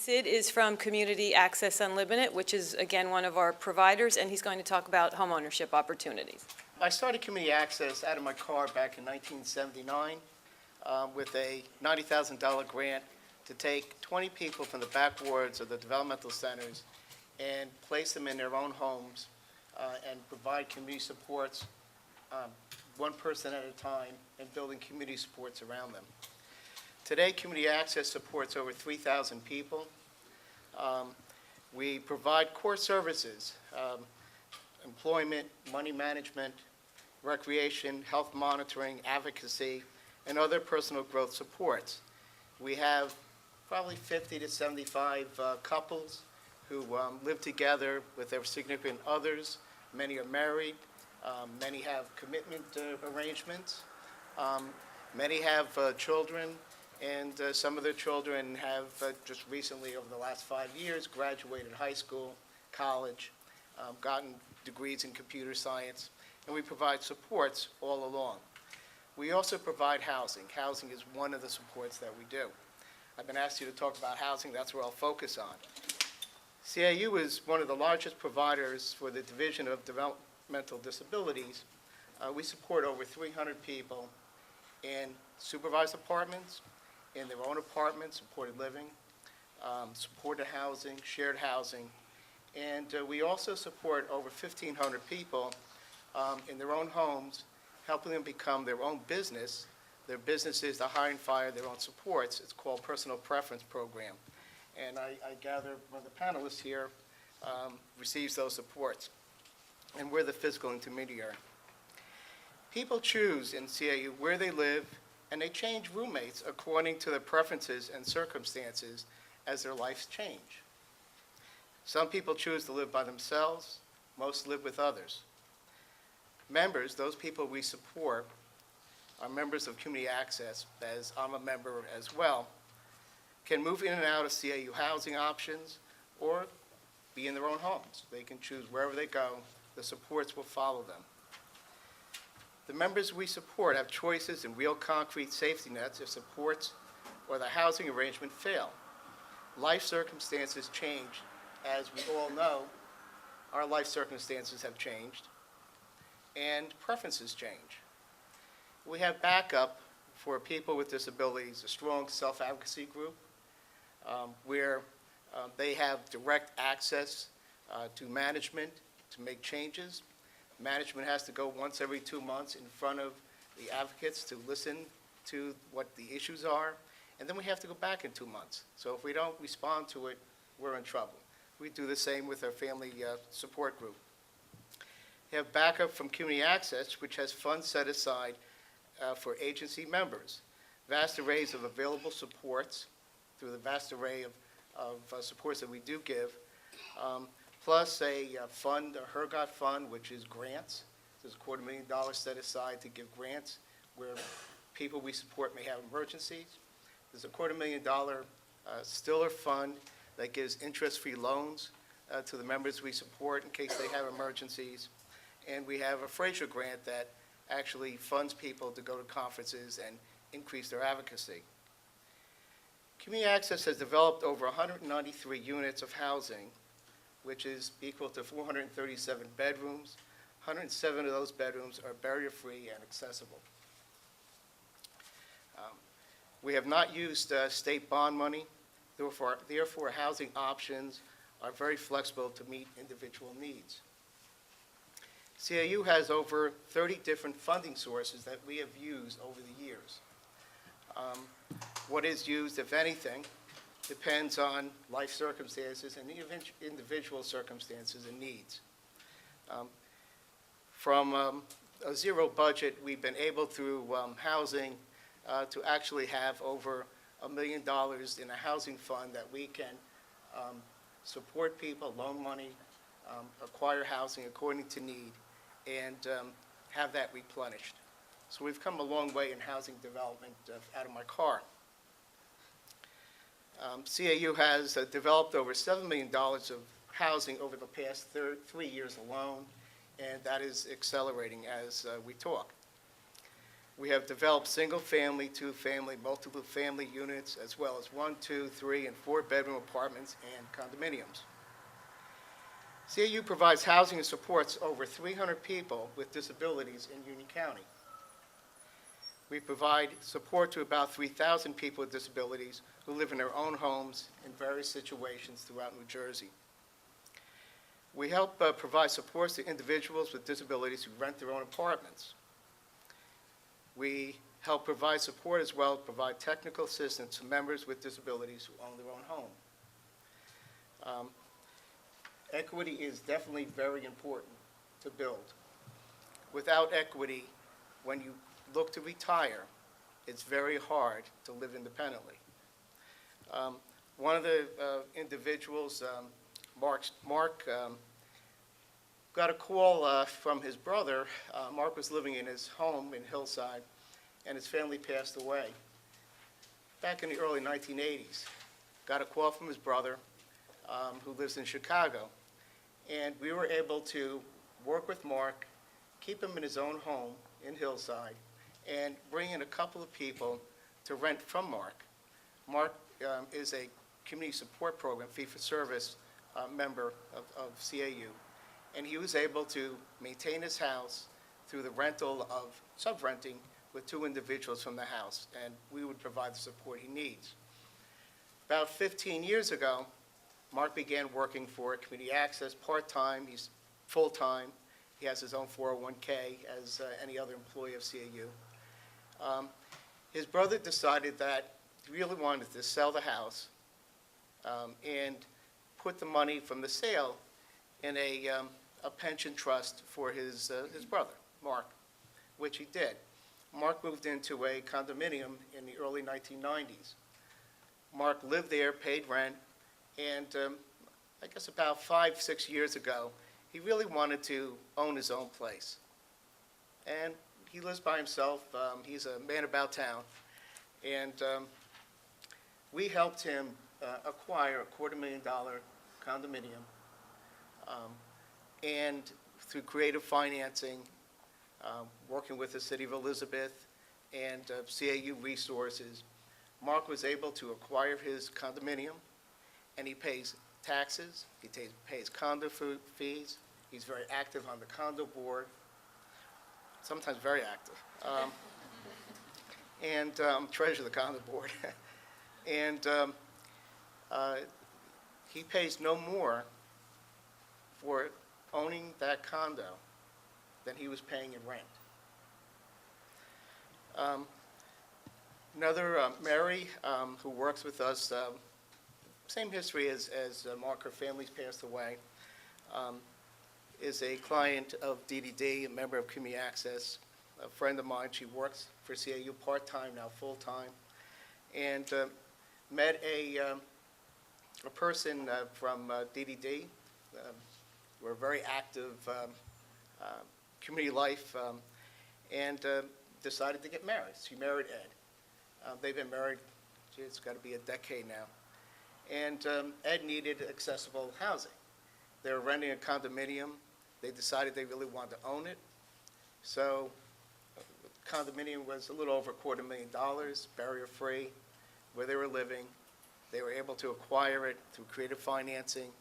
Sid is from Community Access Unlimited, which is, again, one of our providers, and he's going to talk about homeownership opportunities. I started Community Access out of my car back in 1979 with a $90,000 grant to take 20 people from the back wards of the developmental centers and place them in their own homes and provide community supports, one person at a time, and building community supports around them. Today, Community Access supports over 3,000 people. We provide core services, employment, money management, recreation, health monitoring, advocacy, and other personal growth supports. We have probably 50 to 75 couples who live together with their significant others. Many are married. Many have commitment arrangements. Many have children, and some of their children have just recently, over the last 5 years, graduated high school, college, gotten degrees in computer science, and we provide supports all along. We also provide housing. Housing is one of the supports that we do. I've been asked you to talk about housing. That's where I'll focus on. CAU is one of the largest providers for the Division of Developmental Disabilities. We support over 300 people in supervised apartments, in their own apartments, supported living, supported housing, shared housing, and we also support over 1,500 people in their own homes, helping them become their own business. Their business is to hire and fire their own supports. It's called Personal Preference Program. And I gather one of the panelists here receives those supports. And we're the physical intermediary. People choose in CAU where they live, and they change roommates according to their preferences and circumstances as their lives change. Some people choose to live by themselves. Most live with others. Members, those people we support, are members of Community Access, as I'm a member as well, can move in and out of CAU housing options or be in their own homes. They can choose wherever they go. The supports will follow them. The members we support have choices and real concrete safety nets if supports or the housing arrangement fail. Life circumstances change. As we all know, our life circumstances have changed and preferences change. We have backup for people with disabilities, a strong self-advocacy group where they have direct access to management to make changes. Management has to go once every 2 months in front of the advocates to listen to what the issues are, and then we have to go back in 2 months. So if we don't respond to it, we're in trouble. We do the same with our family support group. We have backup from Community Access, which has funds set aside for agency members. Vast arrays of available supports through the vast array of supports that we do give, plus a fund, a HERGOT fund, which is grants. There's $250,000 set aside to give grants where people we support may have emergencies. There's a $250,000 Stiller fund that gives interest-free loans to the members we support in case they have emergencies. And we have a Fraser grant that actually funds people to go to conferences and increase their advocacy. Community Access has developed over 193 units of housing, which is equal to 437 bedrooms. 107 of those bedrooms are barrier-free and accessible. We have not used state bond money. Therefore, housing options are very flexible to meet individual needs. CAU has over 30 different funding sources that we have used over the years. What is used, if anything, depends on life circumstances and individual circumstances and needs. From a zero budget, we've been able through housing to actually have over $1 million in a housing fund that we can support people, loan money, acquire housing according to need, and have that replenished. So we've come a long way in housing development out of my car. CAU has developed over $7 million of housing over the past 3 years alone, and that is accelerating as we talk. We have developed single-family, two-family, multiple-family units, as well as 1, 2, 3, and 4-bedroom apartments and condominiums. CAU provides housing and supports over 300 people with disabilities in Union County. We provide support to about 3,000 people with disabilities who live in their own homes in various situations throughout New Jersey. We help provide supports to individuals with disabilities who rent their own apartments. We help provide support as well, provide technical assistance to members with disabilities who own their own home. Equity is definitely very important to build. Without equity, when you look to retire, it's very hard to live independently. One of the individuals, Mark, got a call from his brother. Mark was living in his home in Hillside, and his family passed away back in the early 1980s. Got a call from his brother, who lives in Chicago, and we were able to work with Mark, keep him in his own home in Hillside, and bring in a couple of people to rent from Mark. Mark is a community support program, fee-for-service member of CAU, and he was able to maintain his house through the rental of sub-renting with 2 individuals from the house, and we would provide the support he needs. About 15 years ago, Mark began working for Community Access part-time. He's full-time. He has his own 401k as any other employee of CAU. His brother decided that he really wanted to sell the house and put the money from the sale in a pension trust for his brother, Mark, which he did. Mark moved into a condominium in the early 1990s. Mark lived there, paid rent, and I guess about 5, 6 years ago, he really wanted to own his own place. And he lives by himself. He's a man about town. And we helped him acquire a $250,000 condominium. And through creative financing, working with the City of Elizabeth and CAU resources, Mark was able to acquire his condominium, and he pays taxes, he pays condo fees, he's very active on the condo board, sometimes very active, and treasurer of the condo board. And he pays no more for owning that condo than he was paying in rent. Mary, who works with us, same history as Mark, her family's passed away, is a client of DDD, a member of Community Access, a friend of mine. She works for CAU part-time, now full-time, and met a person from DDD. We're very active community life, and decided to get married. She married Ed. They've been married, it's got to be a decade now. And Ed needed accessible housing. They were renting a condominium. They decided they really wanted to own it. So the condominium was a little over $250,000, barrier-free, where they were living. They were able to acquire it through creative financing,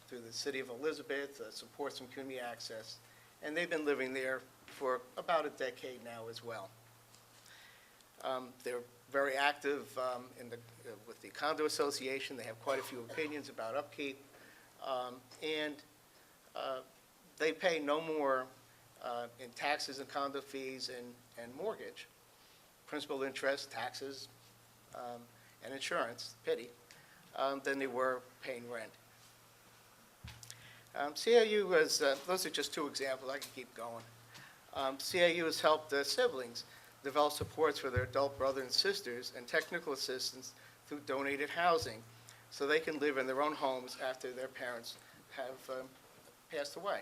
through the City of Elizabeth, support from Community Access, and they've been living there for about a decade now as well. They're very active with the condo association. They have quite a few opinions about upkeep, and they pay no more in taxes and condo fees and mortgage, principal, interest, taxes, and insurance, pity, than they were paying rent. CAU has, those are just 2 examples, I can keep going. CAU has helped siblings develop supports for their adult brothers and sisters and technical assistance through donated housing so they can live in their own homes after their parents have passed away.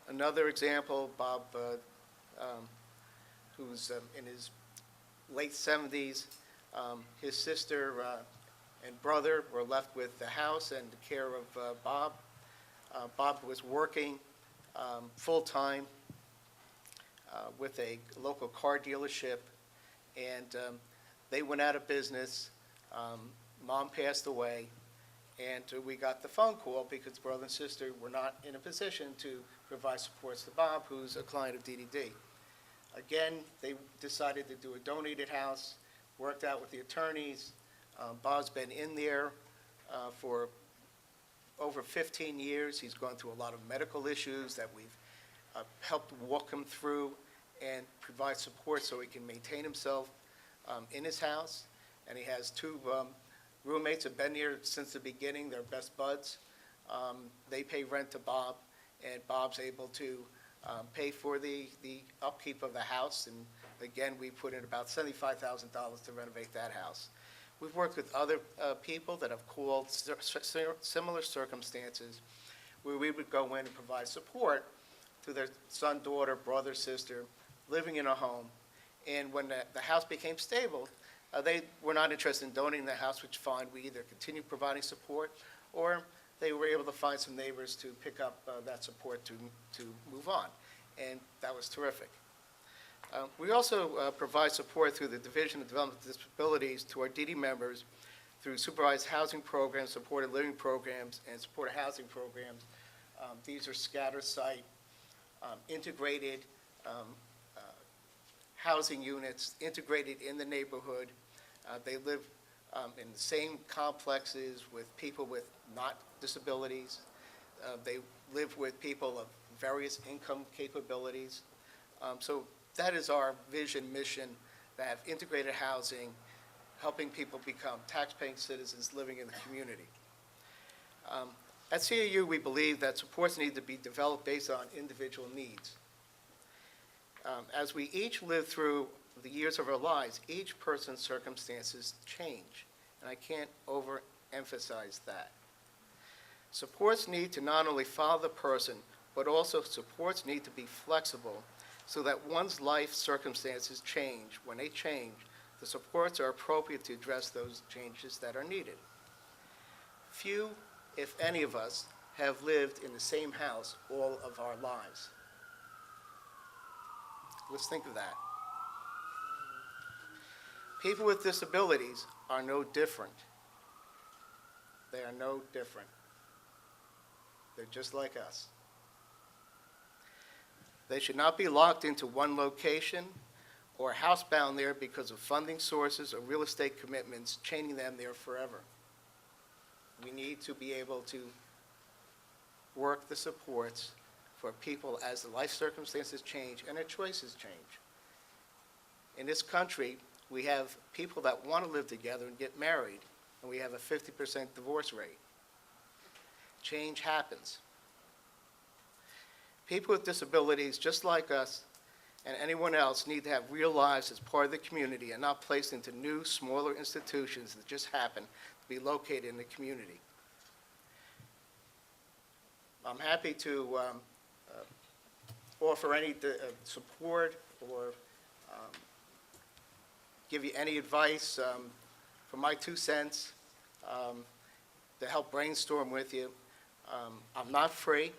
Another example, Bob, who's in his late 70s, his sister and brother were left with the house and the care of Bob. Bob was working full-time. with a local car dealership, and they went out of business. Mom passed away, and we got the phone call because brother and sister were not in a position to provide supports to Bob, who's a client of DDD. Again, they decided to do a donated house, worked out with the attorneys. Bob's been in there for over 15 years. He's gone through a lot of medical issues that we've helped walk him through and provide support so he can maintain himself in his house. And he has two roommates who have been here since the beginning. They're best buds. They pay rent to Bob, and Bob's able to pay for the upkeep of the house. And again, we put in about $75,000 to renovate that house. We've worked with other people that have called similar circumstances where we would go in and provide support to their son, daughter, brother, sister, living in a home. And when the house became stable, they were not interested in donating the house, which fine, we either continue providing support, or they were able to find some neighbors to pick up that support to move on. And that was terrific. We also provide support through the Division of Development of Disabilities to our DD members through supervised housing programs, supported living programs, and supported housing programs. These are scatter site, integrated housing units, integrated in the neighborhood. They live in the same complexes with people with not disabilities. They live with people of various income capabilities. So that is our vision, mission, to have integrated housing, helping people become tax-paying citizens living in the community. At CAU, we believe that supports need to be developed based on individual needs. As we each live through the years of our lives, each person's circumstances change, and I can't overemphasize that. Supports need to not only follow the person, but also supports need to be flexible so that one's life circumstances change. When they change, the supports are appropriate to address those changes that are needed. Few, if any of us, have lived in the same house all of our lives. Let's think of that. People with disabilities are no different. They are no different. They're just like us. They should not be locked into one location or housebound there because of funding sources or real estate commitments chaining them there forever. We need to be able to work the supports for people as the life circumstances change and their choices change. In this country, we have people that want to live together and get married, and we have a 50% divorce rate. Change happens. People with disabilities, just like us and anyone else, need to have real lives as part of the community and not placed into new, smaller institutions that just happen to be located in the community. I'm happy to offer any support or give you any advice from my 2 cents to help brainstorm with you. I'm not free.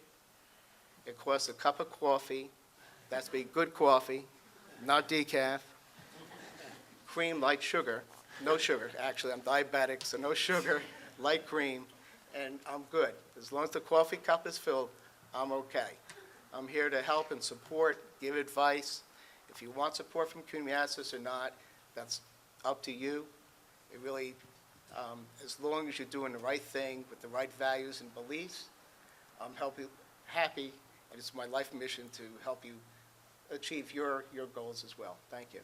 It costs a cup of coffee. That's be good coffee, not decaf. Cream, light sugar. No sugar, actually. I'm diabetic, so no sugar, light cream, and I'm good. As long as the coffee cup is filled, I'm okay. I'm here to help and support, give advice. If you want support from community access or not, that's up to you. It really, as long as you're doing the right thing with the right values and beliefs, I'm happy, and it's my life mission to help you achieve your goals as well. Thank you.